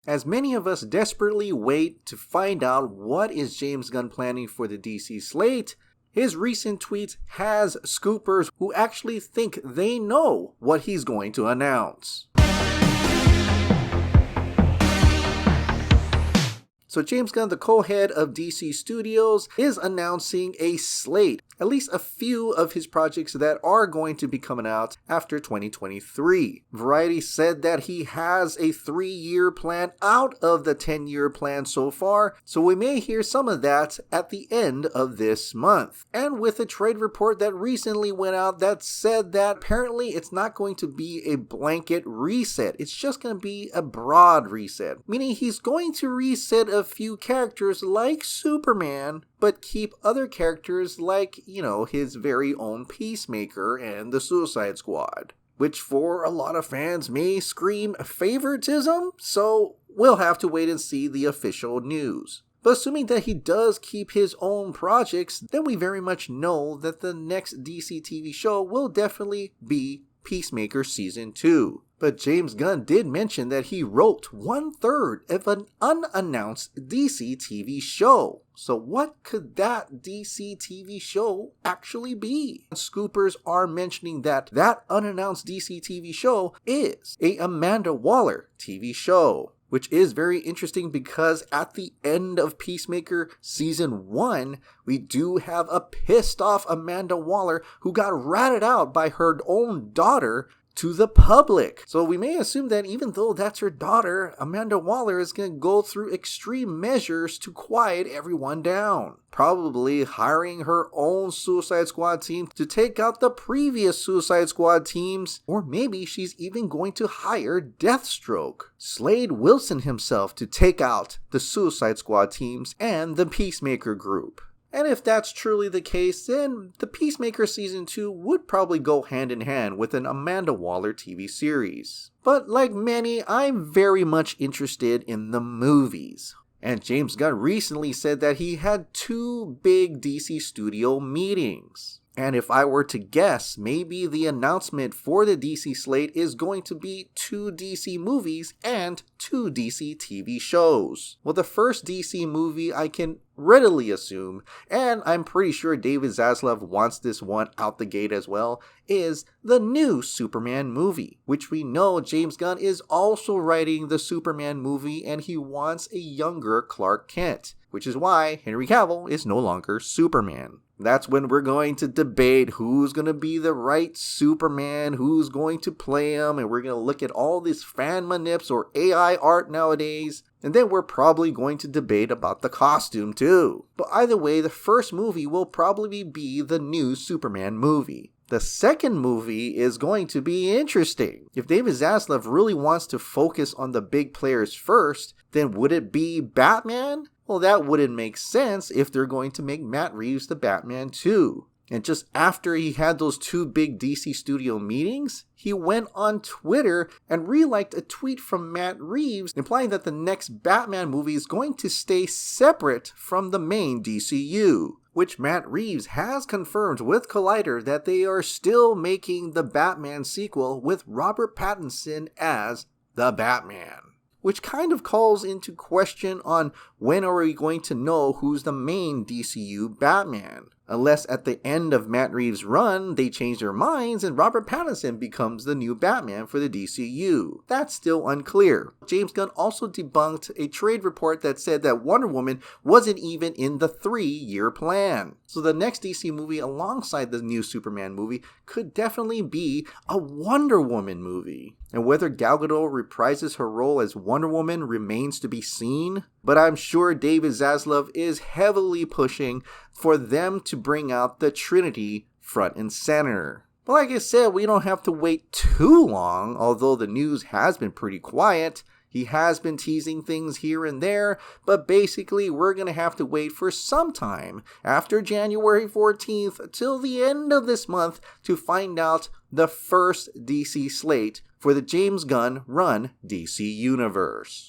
As many of us desperately wait to find out what is James Gunn planning for the DC slate, his recent tweet has scoopers who actually think they know what he's going to announce. So James Gunn, the co-head of DC Studios, is announcing a slate, at least a few of his projects that are going to be coming out after 2023. Variety said that he has a 3-year plan out of the 10-year plan so far, so we may hear some of that at the end of this month. And with a trade report that recently went out that said that apparently it's not going to be a blanket reset, it's just going to be a broad reset, meaning he's going to reset a few characters like Superman, but keep other characters like, his very own Peacemaker and the Suicide Squad, which for a lot of fans may scream favoritism, so we'll have to wait and see the official news. But assuming that he does keep his own projects, then we very much know that the next DC TV show will definitely be Peacemaker Season 2. But James Gunn did mention that he wrote 1/3 of an unannounced DC TV show. So what could that DC TV show actually be? Scoopers are mentioning that unannounced DC TV show is a Amanda Waller TV show, which is very interesting because at the end of Peacemaker Season 1, we do have a pissed off Amanda Waller who got ratted out by her own daughter to the public. So we may assume that even though that's her daughter, Amanda Waller is going to go through extreme measures to quiet everyone down. Probably hiring her own Suicide Squad team to take out the previous Suicide Squad teams, or maybe she's even going to hire Deathstroke, Slade Wilson himself, to take out the Suicide Squad teams and the Peacemaker group. And if that's truly the case, then the Peacemaker Season 2 would probably go hand in hand with an Amanda Waller TV series. But like many, I'm very much interested in the movies. And James Gunn recently said that he had 2 big DC studio meetings. And if I were to guess, maybe the announcement for the DC slate is going to be 2 DC movies and 2 DC TV shows. Well, the first DC movie I can readily assume, and I'm pretty sure David Zaslav wants this one out the gate as well, is the new Superman movie, which we know James Gunn is also writing the Superman movie and he wants a younger Clark Kent, which is why Henry Cavill is no longer Superman. That's when we're going to debate who's going to be the right Superman, who's going to play him, and we're going to look at all these fan manips or AI art nowadays, and then we're probably going to debate about the costume too. But either way, the first movie will probably be the new Superman movie. The second movie is going to be interesting. If David Zaslav really wants to focus on the big players first, then would it be Batman? Well, that wouldn't make sense if they're going to make Matt Reeves the Batman too. And just after he had those 2 big DC studio meetings, he went on Twitter and reliked a tweet from Matt Reeves implying that the next Batman movie is going to stay separate from the main DCU, which Matt Reeves has confirmed with Collider that they are still making the Batman sequel with Robert Pattinson as the Batman. Which kind of calls into question on when are we going to know who's the main DCU Batman. Unless at the end of Matt Reeves' run, they change their minds and Robert Pattinson becomes the new Batman for the DCU. That's still unclear. James Gunn also debunked a trade report that said that Wonder Woman wasn't even in the 3-year plan. So the next DC movie alongside the new Superman movie could definitely be a Wonder Woman movie. And whether Gal Gadot reprises her role as Wonder Woman remains to be seen, but I'm sure David Zaslav is heavily pushing for them to bring out the Trinity front and center. But like I said, we don't have to wait too long, although the news has been pretty quiet. He has been teasing things here and there, but basically we're going to have to wait for some time after January 14th till the end of this month to find out the first DC slate for the James Gunn run DC Universe.